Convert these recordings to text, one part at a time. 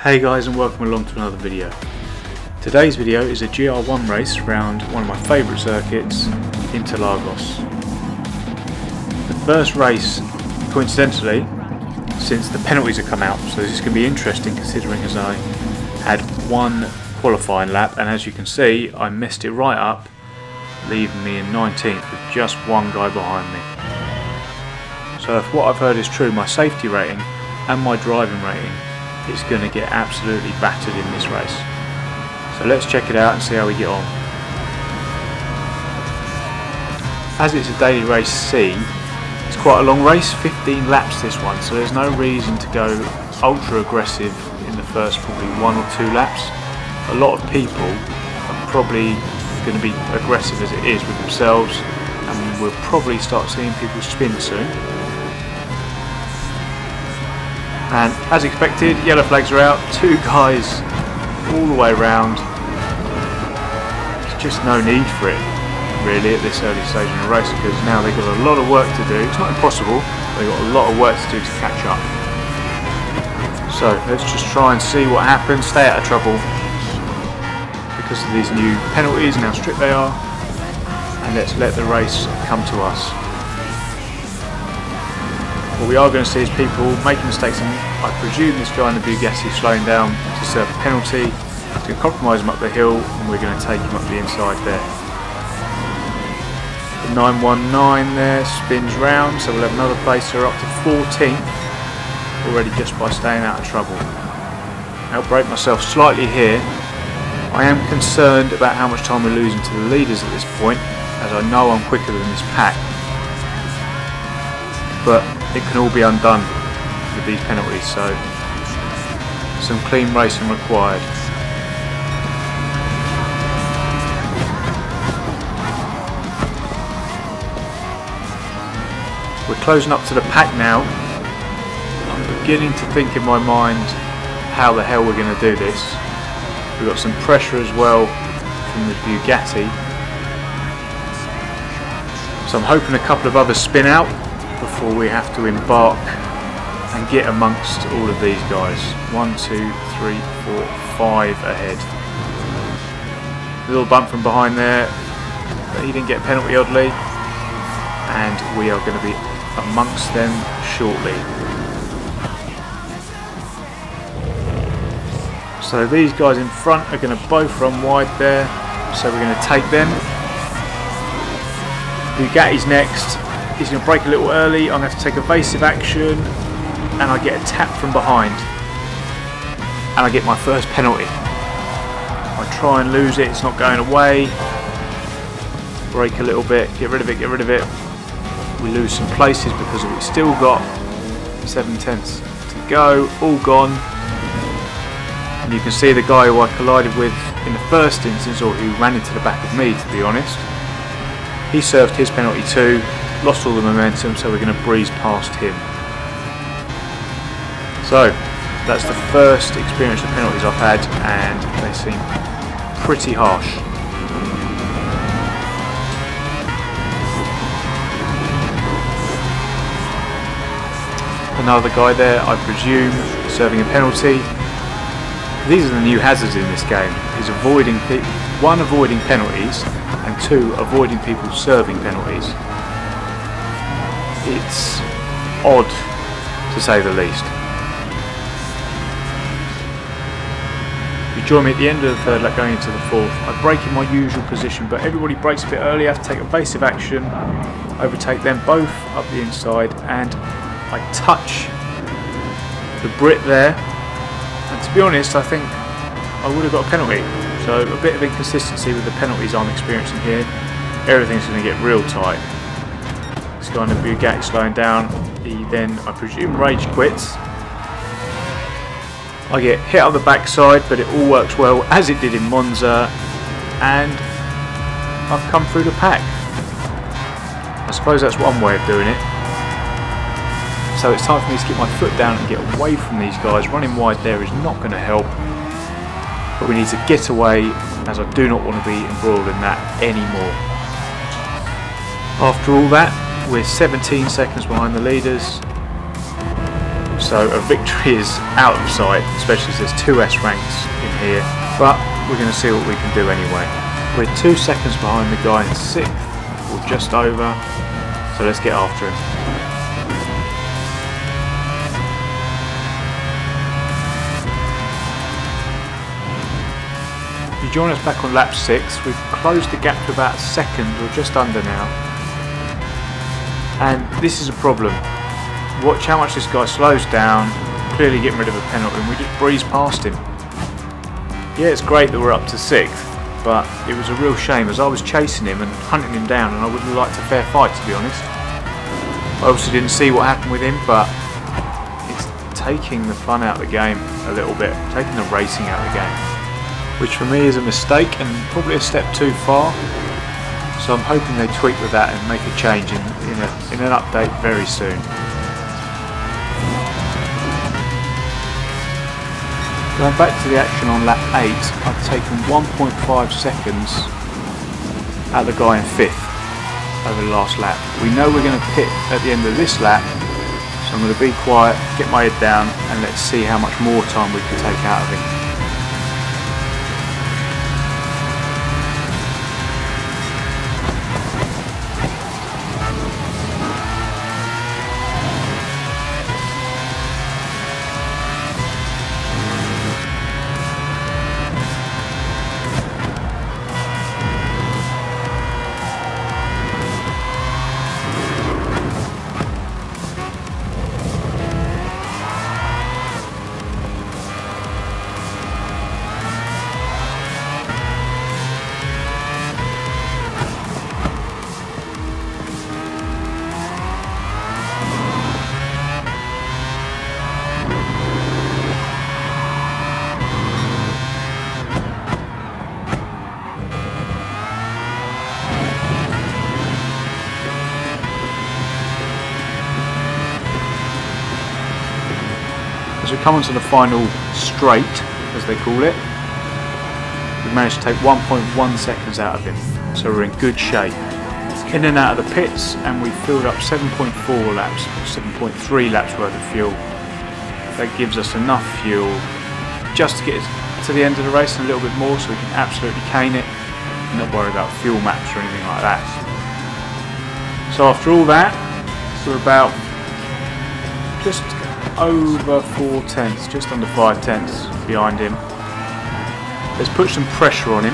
Hey guys, and welcome along to another video. Today's video is a GR1 race around one of my favourite circuits, Interlagos. The first race, coincidentally, since the penalties have come out, so this is going to be interesting considering as I had one qualifying lap, and as you can see I messed it right up, leaving me in 19th with just one guy behind me. So if what I've heard is true, my safety rating and my driving rating is going to get absolutely battered in this race. So let's check it out and see how we get on. As it's a daily race C, it's quite a long race, 15 laps this one, so there's no reason to go ultra aggressive in the first probably 1 or 2 laps. A lot of people are probably going to be aggressive as it is with themselves, and we'll probably start seeing people spin soon. And as expected, yellow flags are out, 2 guys all the way around. There's just no need for it really at this early stage in the race, because now they've got a lot of work to do. It's not impossible, they've got a lot of work to do to catch up. So let's just try and see what happens, stay out of trouble because of these new penalties and how strict they are, and let's let the race come to us. What we are going to see is people making mistakes, and I presume this guy in the Bugatti slowing down to serve a penalty. It's going to compromise him up the hill, and we're going to take him up the inside there. The 919 there spins round, so we'll have another placer up to 14th already just by staying out of trouble. Outbrake myself slightly here. I am concerned about how much time we're losing to the leaders at this point, as I know I'm quicker than this pack. But it can all be undone with these penalties, so some clean racing required. We're closing up to the pack now. I'm beginning to think in my mind how the hell we're going to do this. We've got some pressure as well from the Bugatti, so I'm hoping a couple of others spin out before we have to embark and get amongst all of these guys. 1, 2, 3, 4, 5 ahead. A little bump from behind there, but he didn't get a penalty oddly, and we are going to be amongst them shortly. So these guys in front are going to both run wide there, so we're going to take them. Bugatti's next. He's going to brake a little early. I'm going to have to take evasive action, and I get a tap from behind, and I get my first penalty. I try and lose it, it's not going away. Brake a little bit, get rid of it, get rid of it. We lose some places because we've still got 7/10 to go, all gone. And you can see the guy who I collided with in the first instance, or who ran into the back of me to be honest, he served his penalty too. Lost all the momentum, so we're going to breeze past him. So that's the first experience of penalties I've had, and they seem pretty harsh. Another guy there, I presume, serving a penalty. These are the new hazards in this game, is avoiding avoiding penalties, and 2, avoiding people serving penalties. It's odd, to say the least. You join me at the end of the third lap going into the fourth. I brake in my usual position, but everybody brakes a bit early. I have to take evasive action, overtake them both up the inside, and I touch the Brit there. And to be honest, I think I would have got a penalty. So a bit of inconsistency with the penalties I'm experiencing here. Everything's going to get real tight. This guy in the Bugatti slowing down, he then, I presume, rage quits. I get hit on the backside, but it all works well, as it did in Monza, and I've come through the pack. I suppose that's one way of doing it. So it's time for me to get my foot down and get away from these guys. Running wide there is not going to help, but we need to get away, as I do not want to be embroiled in that anymore. After all that, we're 17 seconds behind the leaders. So a victory is out of sight, especially as there's 2 S ranks in here, but we're going to see what we can do anyway. We're 2 seconds behind the guy in 6th, or just over, so let's get after him. If you join us back on lap 6, we've closed the gap to about a second, or just under now, and this is a problem. Watch how much this guy slows down, clearly getting rid of a penalty, and we just breeze past him. Yeah, it's great that we're up to 6th, but it was a real shame as I was chasing him and hunting him down, and I would have liked a fair fight, to be honest. I obviously didn't see what happened with him, but it's taking the fun out of the game a little bit, taking the racing out of the game, which for me is a mistake and probably a step too far. So I'm hoping they tweak with that and make a change in an update very soon. Going back to the action on lap 8, I've taken 1.5 seconds out of the guy in 5th over the last lap. We know we're going to pit at the end of this lap, so I'm going to be quiet, get my head down, and let's see how much more time we can take out of him. As we come onto the final straight, as they call it, we managed to take 1.1 seconds out of him, so we're in good shape. In and out of the pits, and we filled up 7.4 laps, or 7.3 laps worth of fuel. That gives us enough fuel just to get us to the end of the race and a little bit more, so we can absolutely cane it and not worry about fuel maps or anything like that. So after all that, we're about just over 4 tenths, just under 5 tenths behind him. Let's put some pressure on him.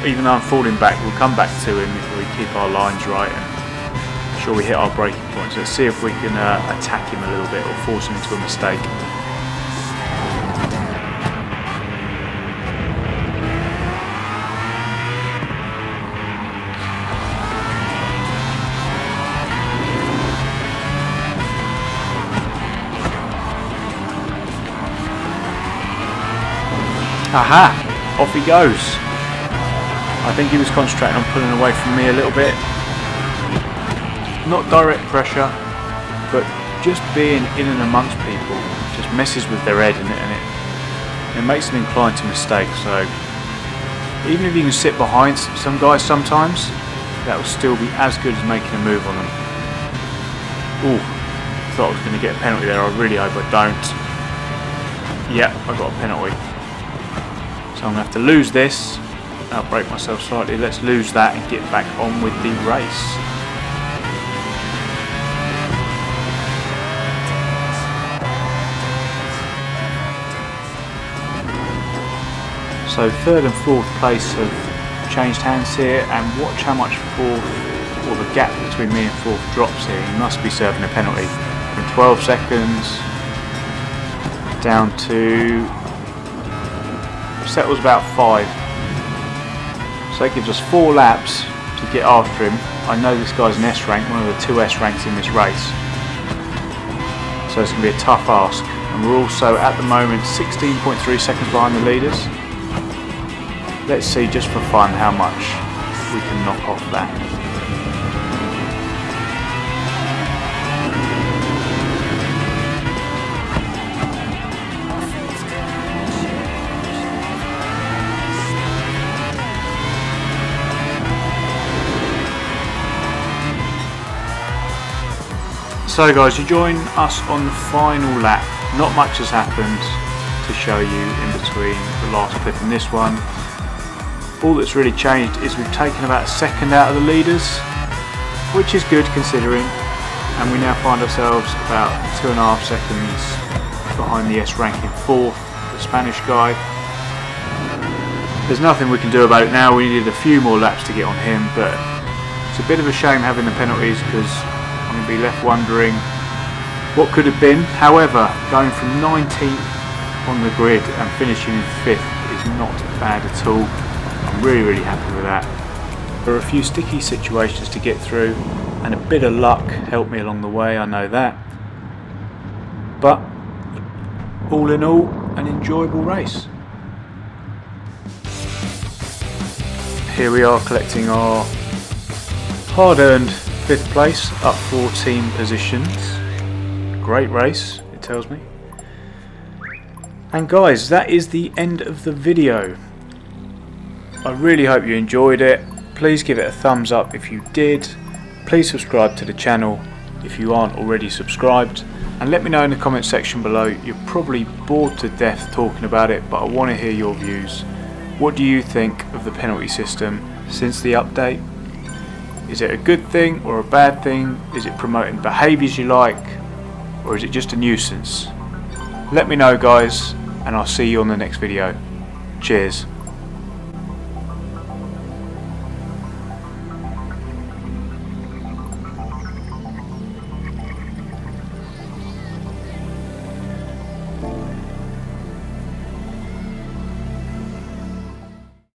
Even though I'm falling back, we'll come back to him if we keep our lines right and make sure we hit our braking points. Let's see if we can attack him a little bit or force him into a mistake. Aha! Off he goes. I think he was concentrating on pulling away from me a little bit. Not direct pressure, but just being in and amongst people just messes with their head, and it makes them inclined to mistake. So even if you can sit behind some guys sometimes, that will still be as good as making a move on them. Ooh, thought I was going to get a penalty there. I really hope I don't. Yeah, I got a penalty. So I'm going to have to lose this. I'll break myself slightly. Let's lose that and get back on with the race. So 3rd and 4th place have changed hands here, and watch how much 4th, or the gap between me and 4th drops here. He must be serving a penalty. From 12 seconds down to, settles about 5. So that gives us 4 laps to get after him. I know this guy's an S rank, one of the 2 S ranks in this race. So it's going to be a tough ask. And we're also at the moment 16.3 seconds behind the leaders. Let's see, just for fun, how much we can knock off that. So guys, you join us on the final lap. Not much has happened to show you in between the last clip and this one. All that's really changed is we've taken about a second out of the leaders, which is good considering, and we now find ourselves about 2.5 seconds behind the S ranking 4th, the Spanish guy. There's nothing we can do about it now. We needed a few more laps to get on him, but it's a bit of a shame having the penalties because I'm going to be left wondering what could have been. However, going from 19th on the grid and finishing in 5th is not bad at all. I'm really happy with that. There are a few sticky situations to get through and a bit of luck helped me along the way, I know that. But all in all, an enjoyable race. Here we are collecting our hard-earned 5th place, up 14 positions. Great race, it tells me. And guys, that is the end of the video. I really hope you enjoyed it. Please give it a thumbs up if you did. Please subscribe to the channel if you aren't already subscribed. And let me know in the comment section below. You're probably bored to death talking about it, but I want to hear your views. What do you think of the penalty system since the update? Is it a good thing or a bad thing? Is it promoting behaviours you like? Or is it just a nuisance? Let me know guys, and I'll see you on the next video. Cheers.